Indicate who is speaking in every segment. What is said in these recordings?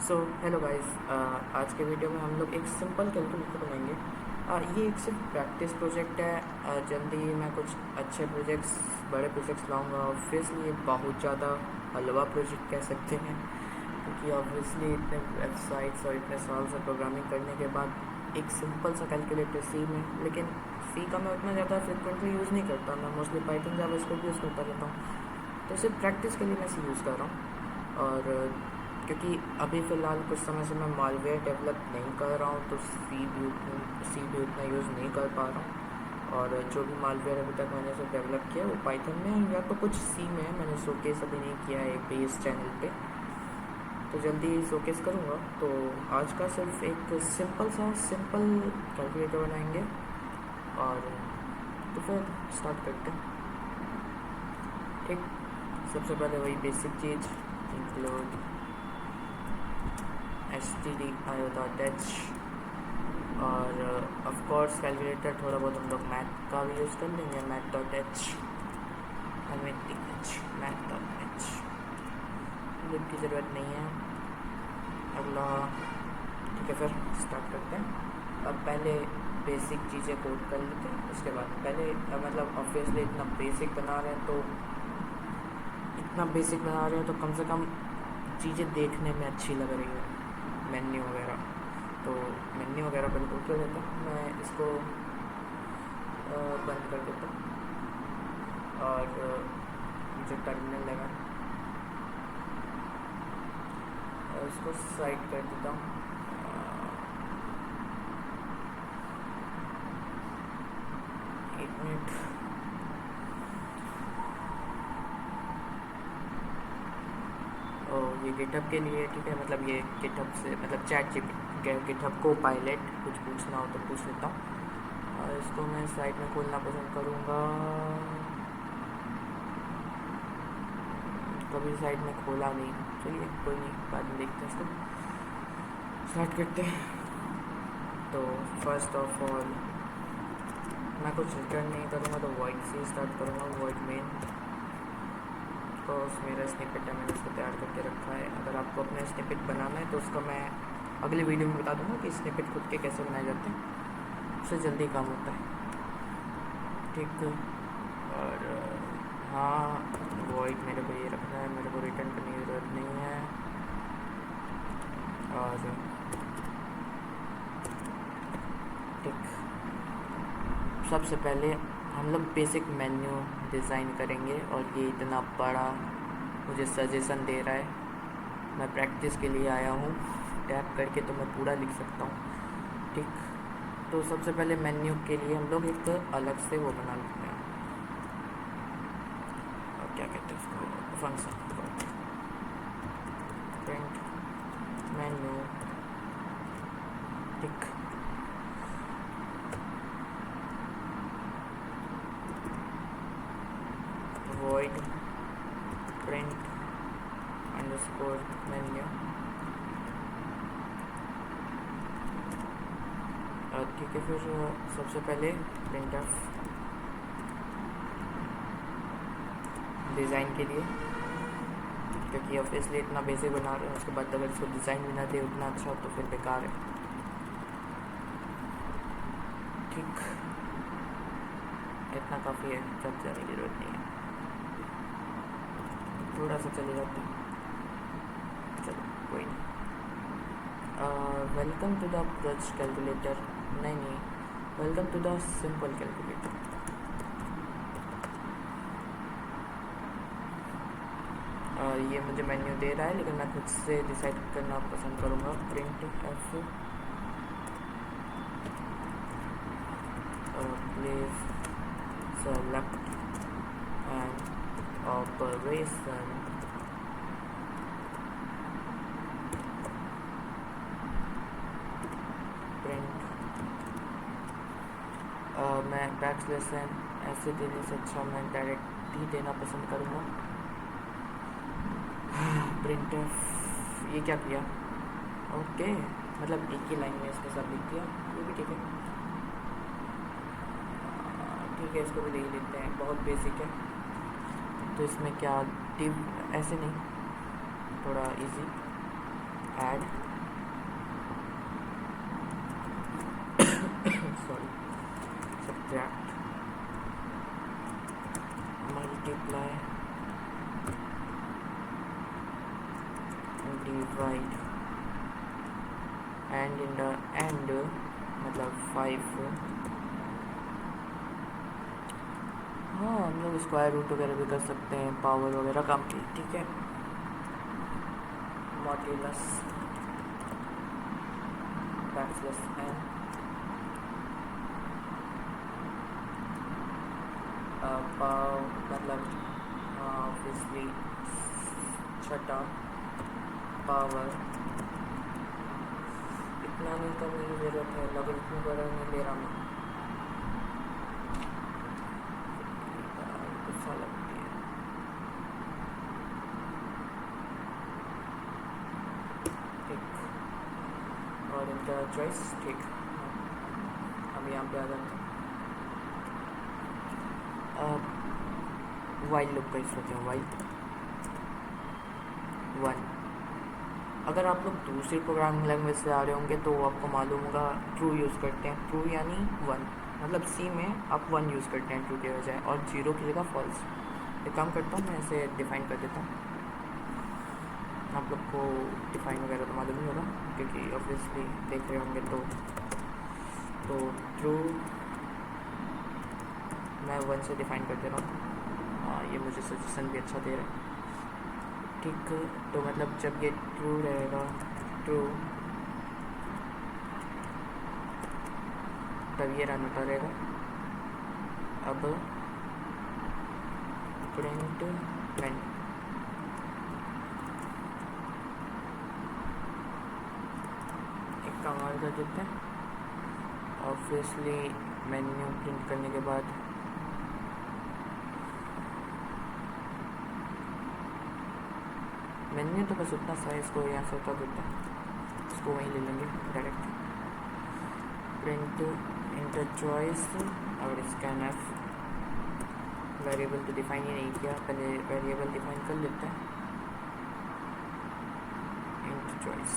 Speaker 1: So hello guys, आज के video में हम लोग एक सिंपल कैलकुलेटर बनाएंगे। ये एक सिर्फ प्रैक्टिस प्रोजेक्ट है। जल्दी ही मैं कुछ अच्छे प्रोजेक्ट्स, बड़े प्रोजेक्ट्स लाऊंगा। ऑब्वियसली ये बहुत ज़्यादा हलवा प्रोजेक्ट कह सकते हैं, क्योंकि ऑब्वियसली इतने वेबसाइट्स और इतने साल से प्रोग्रामिंग करने के बाद एक सिंपल सा कैलकुलेटर सी में, लेकिन सी का मैं उतना ज़्यादा फ्रिक्वेंटली यूज़ नहीं करता। मैं मोस्टली पाइथन जावास्क्रिप्ट यूज़ करता रहता हूँ, तो सिर्फ प्रैक्टिस के लिए मैं सी यूज़ कर रहा हूँ। और क्योंकि अभी फ़िलहाल कुछ समय से मैं मालवेयर डेवलप नहीं कर रहा हूँ, तो सी भी उतना यूज़ नहीं कर पा रहा हूँ। और जो भी मालवेयर अभी तक मैंने सब डेवलप किया वो पाइथन में है या तो कुछ सी में है। मैंने शोकेस अभी नहीं किया है एक भी इस चैनल पे, तो जल्दी शोकेस करूँगा। तो आज का सिर्फ एक सिंपल कैलकुलेटर बनाएंगे, और तो फिर स्टार्ट करते हैं। ठीक, सबसे पहले वही बेसिक चीज़, इंक्लूड stdio.h। और ऑफ कोर्स कैलकुलेटर थोड़ा बहुत हम लोग मैथ का भी यूज़ कर लेंगे, math.h, math.h लिख की ज़रूरत नहीं है। अगला, ठीक है, फिर स्टार्ट करते हैं। अब पहले बेसिक चीज़ें कोड कर लेते हैं, उसके बाद पहले मतलब ऑब्वियसली इतना बेसिक बना रहे हैं तो कम से कम चीज़ें देखने में अच्छी लग रही है, मेन्यू वगैरह। तो मेन्यू वगैरह बिल्कुल कर देता हूँ मैं, इसको बंद कर देता हूँ। और जो टर्मिनल लगा इसको साइड कर देता हूँ। एक मिनट, ये गिटहब के लिए, ठीक है। मतलब ये गिटहब से, मतलब गिटहब को पायलट कुछ पूछना हो तो पूछ लेता हूँ। और इसको मैं साइड में खोलना पसंद करूँगा। कभी साइड में खोला नहीं, चलिए कोई नहीं, बाद में देखते हैं। इसको स्टार्ट करते हैं। तो फर्स्ट ऑफ ऑल मैं कुछ रिटर्न नहीं करूँगा, तो वॉइड से स्टार्ट करूँगा, वॉइड मेन। तो मेरा स्निपेट है, मैंने उसको तैयार करके रखा है। अगर आपको अपना स्निपेट बनाना है तो उसका मैं अगले वीडियो में बता दूँगा कि स्निपेट खुद के कैसे बनाए जाते हैं, उससे जल्दी काम होता है। ठीक, और हाँ, वॉइड मेरे को ये रखना है, मेरे को रिटर्न करने की ज़रूरत नहीं है। और ठीक, सबसे पहले हम लोग बेसिक मेन्यू डिज़ाइन करेंगे, और ये इतना बड़ा मुझे सजेशन दे रहा है। मैं प्रैक्टिस के लिए आया हूँ, टैप करके तो मैं पूरा लिख सकता हूँ। ठीक, तो सबसे पहले मेन्यू के लिए हम लोग एक अलग से वो बना लेते हैं, और क्या कहते हैं उसको, फंक्शन प्रिंट मेन्यू। ठीक, void print underscore menu। ठीक है, फिर सबसे पहले printf डिज़ाइन के लिए, क्योंकि ऑब्वियसली इतना बेसिक बना रहे हैं, उसके बाद अगर इसको डिज़ाइन भी ना दे उतना अच्छा तो फिर बेकार है। ठीक, इतना काफ़ी है, जब जाने की ज़रूरत नहीं है, थोड़ा सा चले जाते हैं, चलो कोई नहीं। Welcome to the project calculator, नहीं, welcome to the simple calculator. ये मुझे मेन्यू दे रहा है, लेकिन मैं खुद से डिसाइड करना पसंद करूँगा। Print F please select and operation print. मैं बैकस्लैश ऐसे देने से अच्छा मैं डायरेक्ट ही देना पसंद करूँगा। प्रिंट ये क्या किया, ओके, मतलब एक ही लाइन में इसके साथ लिख दिया, ये भी ठीक है। ठीक है, इसको भी लिख लेते हैं, बहुत बेसिक है। तो इसमें क्या, डिव ऐसे नहीं, थोड़ा easy, add sorry subtract multiply divide and in the end मतलब 5। हाँ हम लोग स्क्वायर रूट वगैरह भी कर सकते हैं, पावर वगैरह काम की, ठीक है। मॉड्यूलस बैकस्लैश n मतलब ऑब्वियसली छठा पावर, इतना नहीं करने की ज़रूरत है, लॉगरिथम वगैरह नहीं ले रहा मैं, गुस्सा लगती है। ठीक, और इनका चॉइस ठीक। अब यहाँ पे आ जाते हैं वाइल लूप का यूज़ करते हैं, वाइल 1। अगर आप लोग दूसरी प्रोग्रामिंग लैंग्वेज से आ रहे होंगे तो आपको मालूम होगा ट्रू यूज़ करते हैं, ट्रू यानी 1, मतलब सी में आप 1 यूज़ करते हैं ट्रू के बजाय, और 0 की जगह फॉल्स। एक काम करता हूँ, मैं इसे डिफ़ाइन कर देता हूँ। आप लोग को डिफ़ाइन वगैरह तो मालूम ही होगा क्योंकि ऑब्वियसली देख रहे होंगे। तो ट्रू मैं 1 से डिफ़ाइन कर दे रहा हूँ। ये मुझे सजेशन भी अच्छा दे रहा है, ठीक। तो मतलब जब ये ट्रू रहेगा, ट्रू, तब ये रन होता रहेगा। अब प्रिंट वेन, एक काम और कर देते हैं। ऑब्वियसली मेन्यू प्रिंट करने के बाद मेन्यू तो बस उतना सा है, इसको यहाँ से उठा देते हैं, इसको वहीं ले लेंगे डायरेक्ट। प्रिंट इंटर चॉइस और स्कैनफ, वेरिएबल तो डिफाइन ही नहीं किया, पहले वेरिएबल डिफाइन कर लेते हैं। इंट चॉइस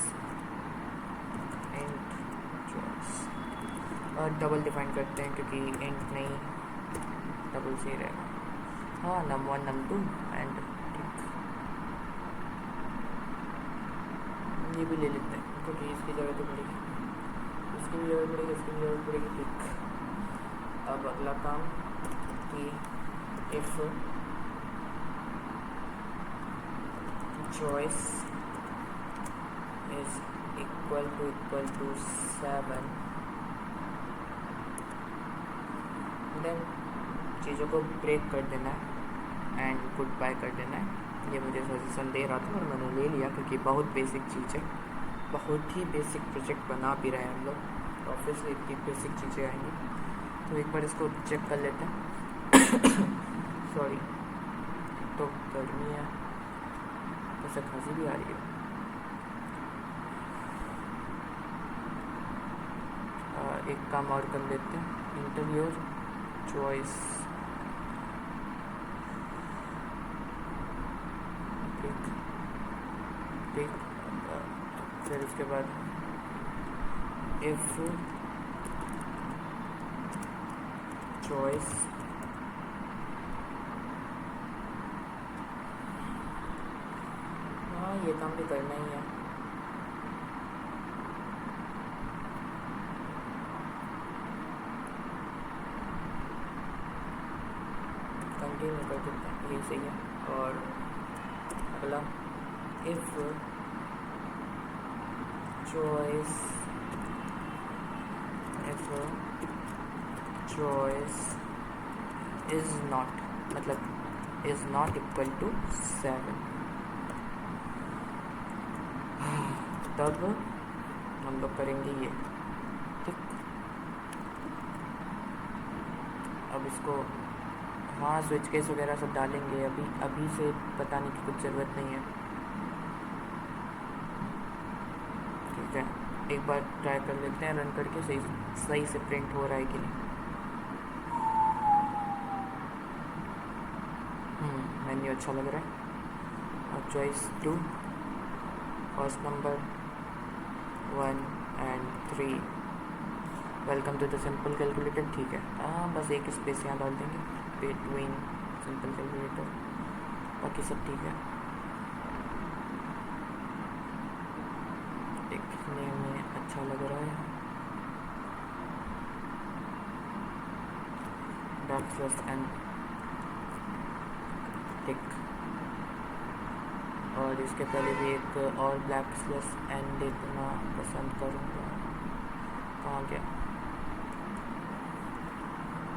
Speaker 1: और डबल डिफाइन करते हैं क्योंकि इंट नहीं डबल से रहेगा। हाँ num1 num2 एंड ये भी ले लेते हैं क्योंकि इसकी ज़रूरत पड़ेगी, इसकी भी ज़रूरत पड़ेगी, इसकी भी ज़रूरत पड़ेगी, ठीक। अब अगला काम कि if choice is equal to 7, then चीज़ों को ब्रेक कर देना है एंड गुड बाय कर देना है। ये मुझे सजेशन दे रहा था और मैंने ले लिया क्योंकि बहुत बेसिक चीज़ है, बहुत ही बेसिक प्रोजेक्ट बना भी रहे हैं हम लोग, तो ऑब्वियसली इतनी बेसिक चीज़ें आएंगी। तो एक बार इसको चेक कर लेते हैं। सॉरी, तो गर्मी है, वैसे खांसी भी आ रही है। एक काम और कर लेते हैं, इंटर योर चॉइस, ठीक। फिर उसके बाद इफ चॉइस हाँ ये काम भी करना ही है। कंटिन्यू कर देते हैं, ये सही है। और अगला इफ चॉइस इज नॉट, मतलब इज नॉट इक्वल टू 7, तब हम लोग करेंगे ये, ठीक। अब इसको हाँ स्विच केस वगैरह सब डालेंगे, अभी से बताने की कुछ ज़रूरत नहीं है, ठीक है। एक बार ट्राई कर लेते हैं रन करके, सही से प्रिंट हो रहा है कि नहीं। मेन्यू अच्छा लग रहा है। और choice 2 first number 1 and 3। Welcome to the simple calculator. ठीक है, बस एक स्पेस यहाँ डाल देंगे बिटवीन सिंपल कैलकुलेटर, बाकी सब ठीक है। देखने में अच्छा लग रहा है। \n टिक, और इसके पहले भी एक और \n लिखना पसंद करूँगा। कहाँ गया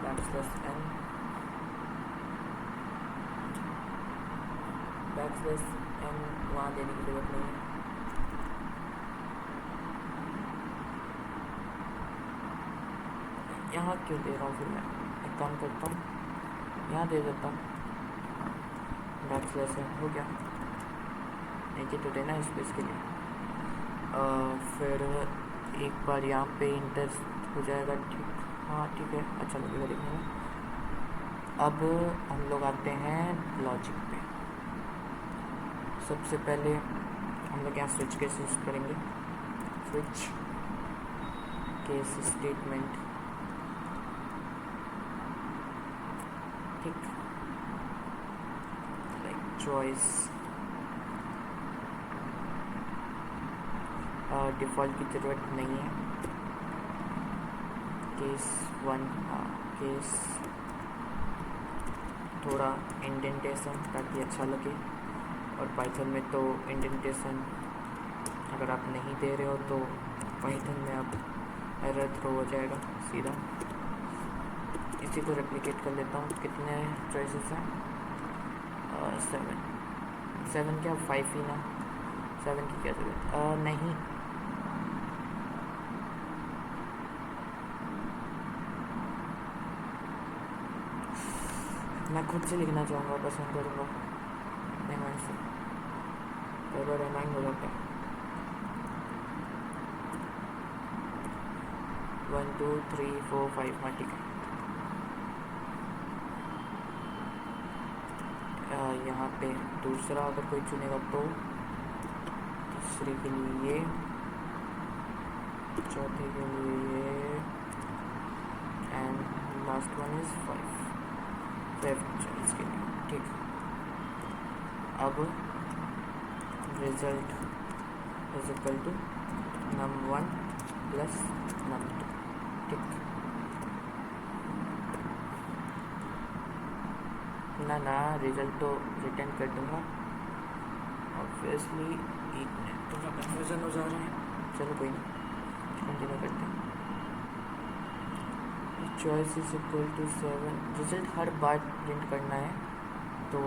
Speaker 1: \n? \n वहाँ देने की जरूरत नहीं है। यहाँ क्यों दे रहा हूँ फिर मैं? एक काम करता हूँ, यहाँ दे देता हूँ \n। हो गया, नीचे तो देना है स्पेस के लिए। फिर एक बार यहाँ पे इंटर हो जाएगा। ठीक, हाँ ठीक है, अच्छा लगेगा देखने में। अब हम लोग आते हैं लॉजिक पे। सबसे पहले हम लोग यहाँ स्विच केस यूज़ करेंगे। स्विच केस स्टेटमेंट, ठीक, लाइक चॉइस। डिफ़ॉल्ट की ज़रूरत नहीं है। केस 1, हाँ केस, थोड़ा इंडेंटेशन ताकि अच्छा लगे। और पाइथन में तो इंडेंटेशन अगर आप नहीं दे रहे हो तो पाइथन में आप एरर थ्रो हो जाएगा सीधा। इसी को रेप्लिकेट कर लेता हूँ। कितने चॉइसेस हैं? 7 क्या 5 ही ना? 7 की क्या जरूरत? नहीं, मैं खुद से लिखना चाहूँगा, पसंद करूँगा। नहीं मैं से कई बार एनाइंग हो जाता है। 1 2 3 4 5, हाँ ठीक है। यहाँ पे दूसरा अगर कोई चुनेगा तो तीसरे के लिए ये, चौथे के लिए ये, and last one is 5th choice के लिए। ठीक, अब result is equal to num1 plus num2। ठीक, ना रिजल्ट तो रिटर्न कर दूँगा। ऑब्वियसली एक मिनट थोड़ा कन्फ्यूज़न हो जा रहा है, चलो कोई नहीं, कंटिन्यू करते हैं। Choice is equal to 7। Result हर बार प्रिंट करना है, तो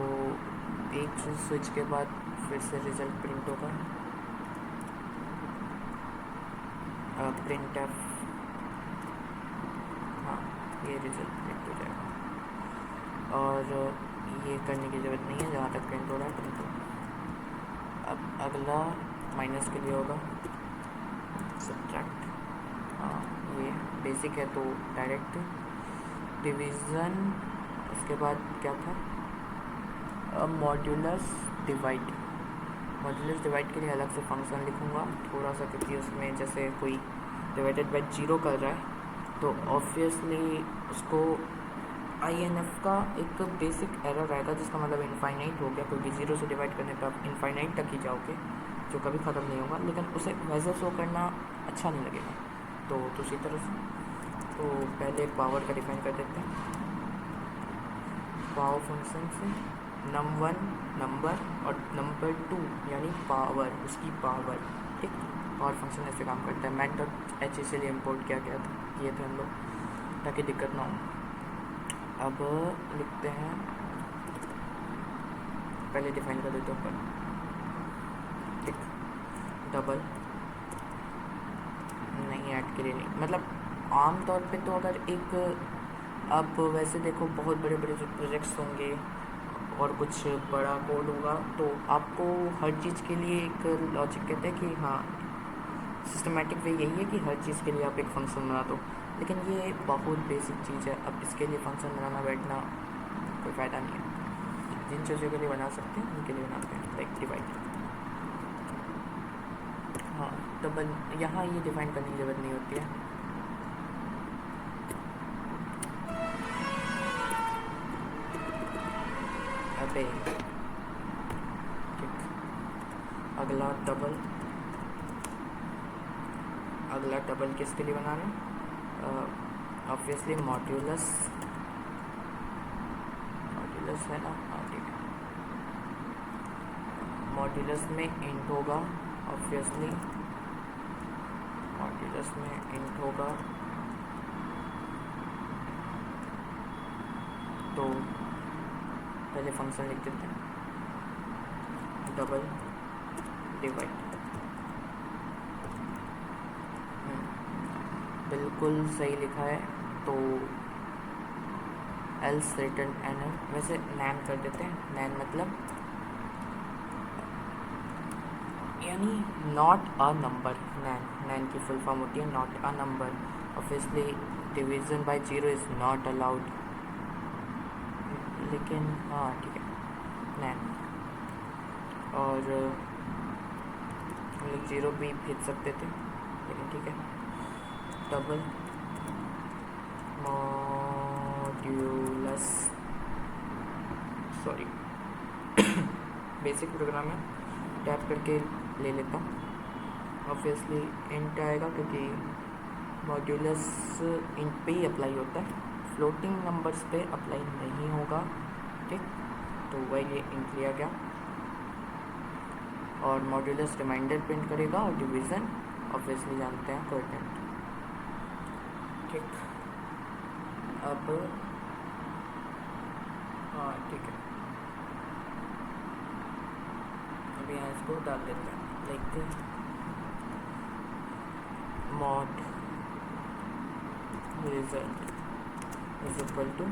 Speaker 1: एक स्विच के बाद फिर से रिजल्ट प्रिंट होगा। प्रिंट एफ, हाँ ये रिजल्ट प्रिंट हो जाएगा। और ये करने की ज़रूरत नहीं है, जहाँ तक प्रिंट हो रहा है प्रिंट होगा। अब अगला माइनस के लिए होगा सब्ट्रैक्ट। हाँ ये बेसिक है तो डायरेक्ट डिवीज़न। उसके बाद क्या था? Modulus divide. मॉड्यूलस डिवाइड के लिए अलग से फंक्शन लिखूँगा थोड़ा सा, क्योंकि उसमें जैसे कोई डिवाइडेड बाय 0 कर रहा है तो ऑब्वियसली उसको INF का एक बेसिक एरर आएगा, जिसका मतलब इनफाइनाइट हो गया, क्योंकि 0 से डिवाइड करने पर आप इनफाइनाइट तक ही जाओगे, जो कभी ख़त्म नहीं होगा। लेकिन उसे वैसे शो करना अच्छा नहीं लगेगा, तो दूसरी तरह से तो पहले पावर का डिफाइन कर देते हैं। पावर फंक्शन से num1 नंबर और num2 यानी पावर, उसकी पावर। ठीक, पावर फंक्शन ऐसे काम करता है। math.h इसलिए इम्पोर्ट किया गया था, किए थे हम लोग, ताकि दिक्कत ना हो। अब लिखते हैं, पहले डिफाइन कर देते हैं ऊपर। ठीक, डबल नहीं, ऐड के लिए नहीं, मतलब आम तौर पे तो अगर एक, अब वैसे देखो बहुत बड़े बड़े जो प्रोजेक्ट्स होंगे और कुछ बड़ा कोड होगा, तो आपको हर चीज़ के लिए एक लॉजिक कहते हैं कि हाँ सिस्टमेटिक वे यही है कि हर चीज़ के लिए आप एक फ़ंक्शन बना दो। लेकिन ये बहुत बेसिक चीज़ है, अब इसके लिए फ़ंक्शन बनाना बैठना कोई फ़ायदा नहीं है। जिन चीज़ों के लिए बना सकते हैं उनके लिए बनाते हैं, लाइक डिवाइड। हाँ डबल, यहाँ ये डिफाइन करने की ज़रूरत नहीं होती है। अबे ठीक, अगला डबल किसके लिए बना रहे हैं? ऑब्वियसली मॉड्यूलस है ना, हाँ ठीक है। मॉड्यूलस में इंट होगा, ऑब्वियसली मॉड्यूलस में इंट होगा, तो पहले फंक्शन लिख देते हैं, डबल डिवाइड। बिल्कुल सही लिखा है, तो एल्स रिटर्न एन, वैसे नैन कर देते हैं। नैन मतलब यानी नॉट अ नंबर। नैन की फुल फॉर्म होती है not a number. Obviously division by zero is not allowed, लेकिन हाँ ठीक है नैन, और हम लोग जीरो भी भेज सकते थे, लेकिन ठीक है। Double modulus, sorry basic programme है, टैप करके ले लेता हूँ। ऑब्वियसली इंट आएगा क्योंकि मॉड्यूलस इंट पे ही अप्लाई होता है, फ्लोटिंग नंबर्स पे अप्लाई नहीं होगा, ठीक। तो वही ये इंट लिया गया, और मॉड्यूलस रिमाइंडर प्रिंट करेगा, और डिवीज़न ऑब्वियसली जानते हैं कोएफिशिएंट, ठीक। अब हाँ ठीक है, अब यहाँ इसको डाल देते हैं, लिखते हैं mod result is equal to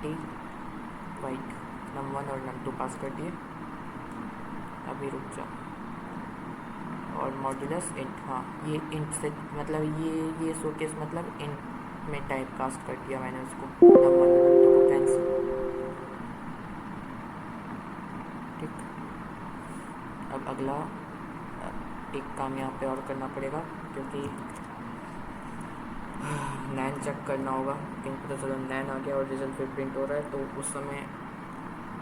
Speaker 1: टी वाइट, num1 और num2 पास कर दिए। अभी रुक जा, और मॉड्यूलस इंट, हाँ ये इंट से मतलब ये शोकेस मतलब इंट में टाइप कास्ट कर दिया मैंने उसको, num1 और num2 को कैंसिल, ठीक। अब अगला एक काम यहाँ पे और करना पड़ेगा, क्योंकि नैन चेक करना होगा, कहीं पता चला नैन आ गया और रिजल्ट फिर प्रिंट हो रहा है, तो उस समय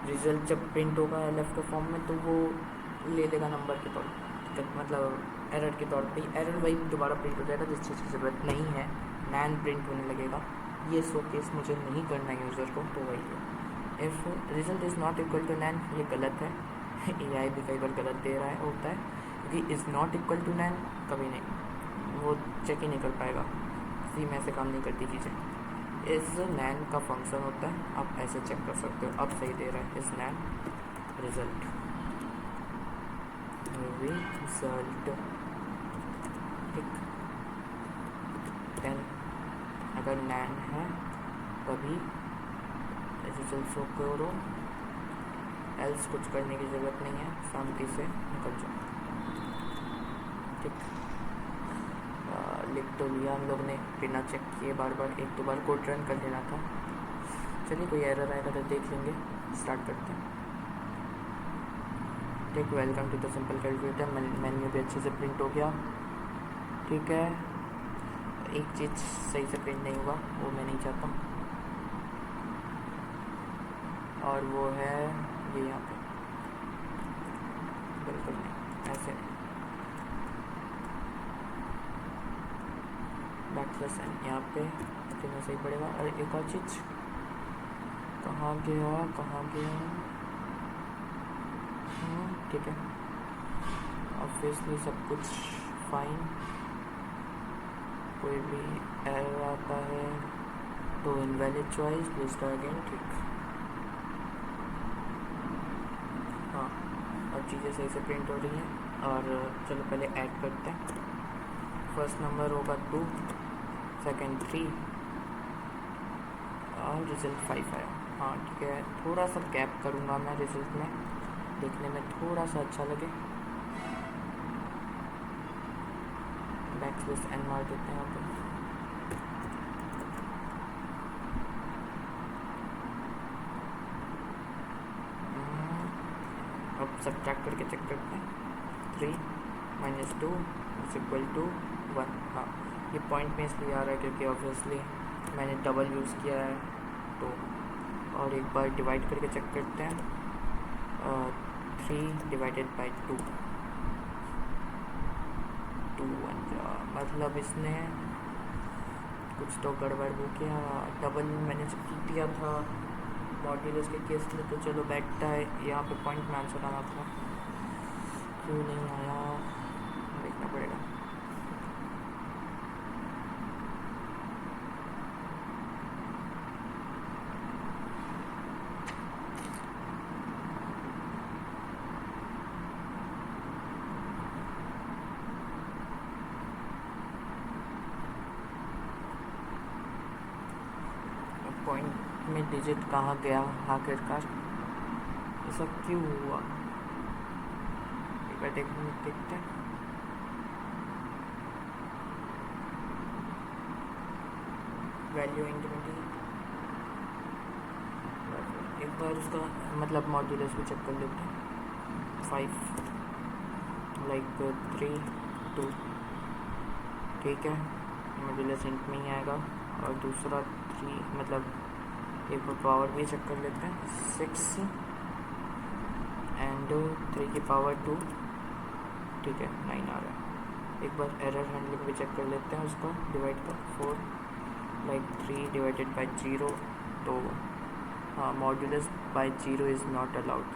Speaker 1: रिजल्ट जब प्रिंट होगा एलएफ के फॉर्म में, तो वो ले लेगा नंबर के तौर पर, मतलब एरर के तौर पे, एरर वही दोबारा प्रिंट हो जाएगा, जिस चीज़ की ज़रूरत नहीं है नैन प्रिंट होने लगेगा। ये शोकेस मुझे नहीं करना है यूज़र को, तो वही है। If result is not equal to NaN, ये गलत है AI भी कई बार गलत दे रहा है, होता है, क्योंकि इज़ नॉट इक्वल टू नैन कभी नहीं, वो चेक ही नहीं कर पाएगा, सी में ऐसे काम नहीं करती चीज़ें। इस नैन का फंक्शन होता है, आप ऐसे चेक कर सकते हो, अब सही दे रहा है इस नैन रिजल्ट, ठीक। देन अगर नैन है तभी रिजल्ट शो करो, एल्स कुछ करने की ज़रूरत नहीं है, शांति से निकल जाओ, ठीक। लिख तो लिया हम लोग ने बिना चेक किए, बार बार एक दो बार कोड रन कर लेना था। चलिए कोई एरर आएगा तो देख लेंगे, स्टार्ट करते हैं, ठीक। Welcome to the simple calculator, menu भी अच्छे से प्रिंट हो गया, ठीक है। एक चीज़ सही से प्रिंट नहीं हुआ, वो मैं नहीं चाहता, और वो है ये यहाँ पे, बिल्कुल नहीं, ऐसे नहीं, बैकस्लैश एन यहाँ पे फिर सही पड़ेगा। और एक और चीज़, कहाँ गया, ठीक है, ऑब्वियसली सब कुछ फाइन, कोई भी एरर आता है तो invalid choice, please try again, ठीक। हाँ अब चीज़ें सही से प्रिंट हो रही हैं, और चलो पहले ऐड करते हैं। फर्स्ट नंबर होगा 2, सेकेंड 3, और रिजल्ट 5 आया, हाँ ठीक है। थोड़ा सा गैप करूँगा मैं रिजल्ट में, देखने में थोड़ा सा अच्छा लगे, बैकस्लैश एन मार देते हैं यहाँ पे, अब सब्ट्रैक्ट करके चेक करते हैं, 3 -2 इज इक्वल टू 1। हाँ, ये पॉइंट में इसलिए आ रहा है क्योंकि ऑब्वियसली मैंने डबल यूज़ किया है। तो और एक बार डिवाइड करके चेक करते हैं। 3 डिवाइडेड बाई 2 2 1 मतलब इसने कुछ तो गड़बड़ हो गया। डबल मैंने जब किया था मॉड्यूलस के केस में तो चलो बैठता है, यहाँ पे पॉइंट में आंसर आना था, क्यों नहीं आया देखना पड़ेगा। पॉइंट में डिजिट कहाँ गया आखिरकार, ऐसा क्यों हुआ एक बार देखते हैं। वैल्यू इंक्रीमेंट एक बार उसका मतलब मॉड्यूलस भी चेक कर लेते हैं। 5 लाइक 3 2 ठीक है, मॉड्यूलस इंट में ही आएगा। और दूसरा 3 मतलब एक बार पावर भी चेक कर लेते हैं। 6 एंड 3 की पावर 2 ठीक है 9 आ रहा है। एक बार एरर हैंडलिंग भी चेक कर लेते हैं उसका डिवाइड का। 4 लाइक 3 डिवाइडेड बाई 0 तो हाँ modulus by 0 is not allowed.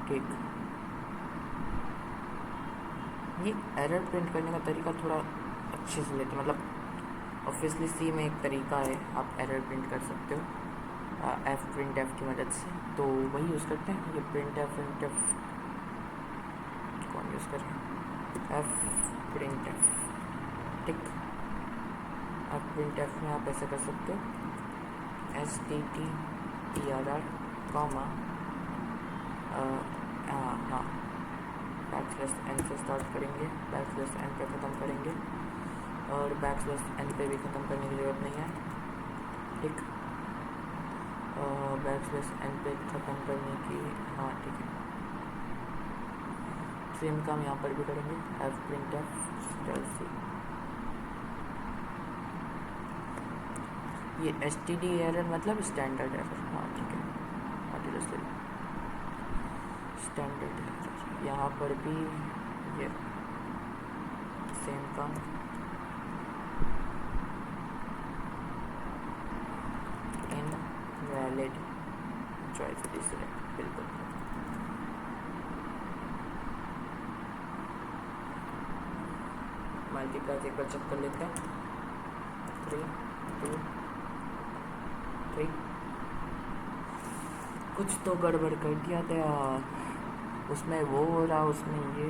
Speaker 1: ठीक, ये एरर प्रिंट करने का तरीका थोड़ा अच्छे से लेते मतलब ऑब्वियसली सी में एक तरीका है आप एरर प्रिंट कर सकते हो एफ प्रिंट एफ की मदद से, तो वही यूज़ करते हैं। ये प्रिंट एफ कौन यूज़ करें, एफ प्रिंट एफ ठीक। एफ प्रिंट एफ में आप ऐसे कर सकते हो STTERR कॉमा हाँ \n से स्टार्ट करेंगे, \n पे ख़त्म करेंगे और \n पे भी ख़त्म करने की ज़रूरत नहीं है। ठीक, \n पे ख़त्म करने की हाँ ठीक है। सेम काम यहाँ पर भी करेंगे, एफ प्रिंट एफ ये STD एरर मतलब स्टैंडर्ड एरर। हाँ ठीक है, स्टैंडर्ड एरर यहाँ पर भी ये सेम काम। इनवैलिड चॉइस सिलेक्ट बिल्कुल। मल्टीप्लाई एक बार चेक कर लेते हैं। 3 2 3 कुछ तो गड़बड़ कर दिया था यार, उसमें वो हो रहा उसमें ये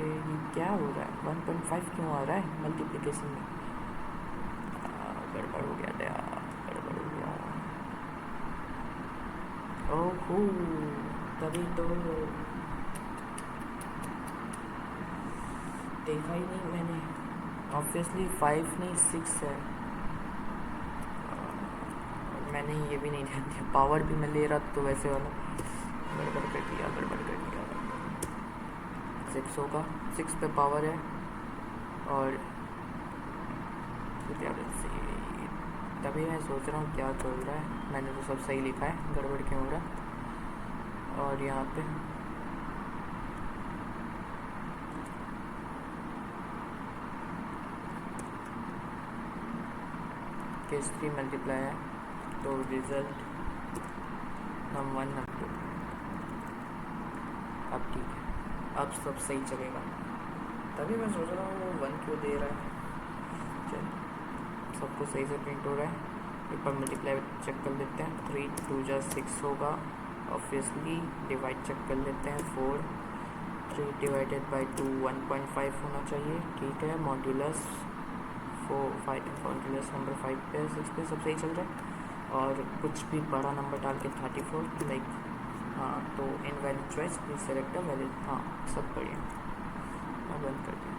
Speaker 1: क्या हो रहा है। 1.5 क्यों आ रहा है मल्टीप्लिकेशन में, गड़बड़ हो गया था यार, गड़बड़ हो गया। ओहो तभी तो देखा ही नहीं मैंने, ऑब्वियसली 5 नहीं 6 है। मैंने ये भी नहीं ध्यान दिया, पावर भी मैं ले रहा तो वैसे वाला गड़बड़ कर दिया 6 होगा, 6 पे पावर है। और तभी मैं सोच रहा हूँ क्या चल रहा है, मैंने तो सब सही लिखा है, गड़बड़ क्यों हो रहा है। और यहाँ पे केस 3 मल्टीप्लाई है तो रिजल्ट नम 1 नम 2। अब ठीक है, अब सब सही चलेगा। तभी मैं सोच रहा हूँ वो 1 क्यों दे रहा है। चल सबको सही से प्रिंट हो रहा है। एक बार मल्टीप्लाई चेक कर लेते हैं। 3 2 जा 6 होगा ऑब्वियसली। डिवाइड चेक कर लेते हैं। 4 3 डिवाइडेड बाई 2 1.5 होना चाहिए। ठीक है, मॉड्यूलस 5 नंबर 5 पे 6 पे सब सही चल रहा है। और कुछ भी बड़ा नंबर डाल के 34 लाइक हाँ, तो invalid choice please select valid. हाँ सब बढ़िया, मैं बंद कर दिया।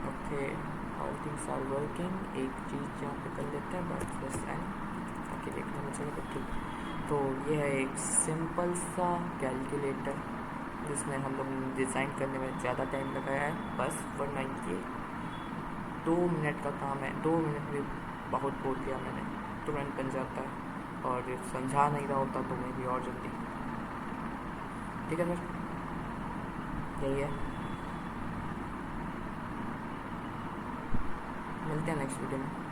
Speaker 1: Okay all things are working. एक चीज़ यहाँ पे कर लेते हैं \n ताकि देखने में चलेगा। ठीक, तो ये है एक सिंपल सा कैलकुलेटर जिसमें हम लोग डिज़ाइन करने में ज़्यादा टाइम लगाया है बस, वरना ये 2 मिनट का काम है। 2 मिनट में बहुत बोल दिया मैंने, तुरंत बन जाता है। और समझा नहीं रहा होता तो मैं भी और जल्दी। ठीक है फिर यही है, मिलते हैं नेक्स्ट वीडियो में।